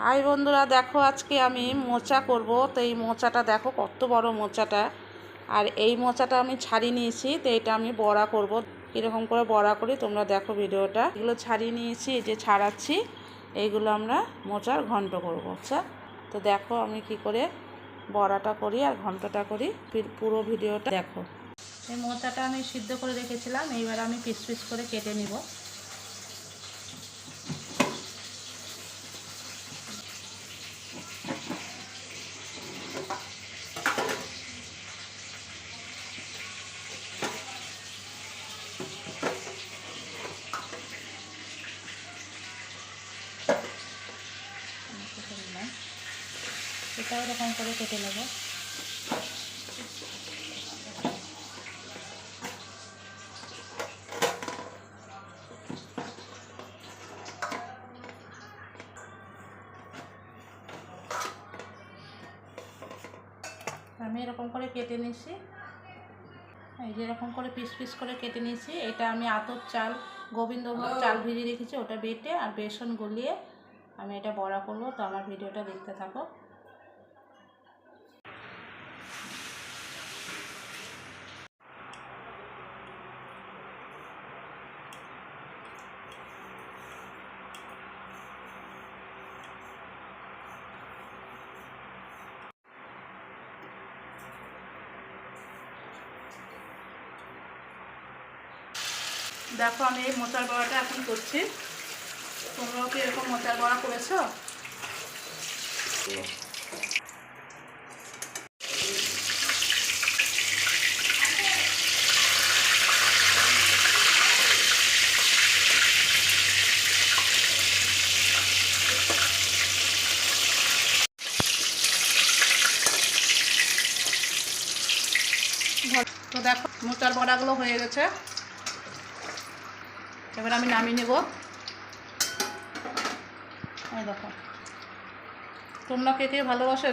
High বন্ধুরা, দেখো আজকে আমি মোচা করব। তো এই মোচাটা দেখো কত বড় মোচাটা। আর এই মোচাটা আমি ছাড়িয়ে নিয়েছি, তো এটা আমি বড়া করব। কীরকম করে বড়া করি তোমরা দেখো ভিডিওটা। এগুলো ছাড়িয়ে নিয়েছি, এই যে ছাড়াচ্ছি, এইগুলো আমরা মোচার ঘন্ট করব। আচ্ছা, তো দেখো আমি কি করে বড়াটা করি আর ঘন্টটা করি, পুরো ভিডিওটা দেখো। এই মোচাটা আমি সিদ্ধ করে রেখেছিলাম, এইবার আমি পিস পিস করে কেটে নিব। এটাও এরকম করে কেটে নেব। আমি এরকম করে কেটে নিয়েছি, এই যে এরকম করে পিস পিস করে কেটে নিয়েছি। এটা আমি আতপ চাল, গোবিন্দভোগ চাল ভিজিয়ে রেখেছি, ওটা বেটে আর বেসন গলিয়ে আমি এটা বড়া করবো। তো আমার ভিডিওটা দেখতে থাকো। দেখো আমি এই মোচার বড়াটা এখন করছি। তোমরাও কি এরকম মোচার বড়া করেছো? তো দেখো মোচার বড়াগুলো হয়ে গেছে, এবার আমি নামিয়ে নেব। দেখো তোমরা কে কে ভালোবাসো।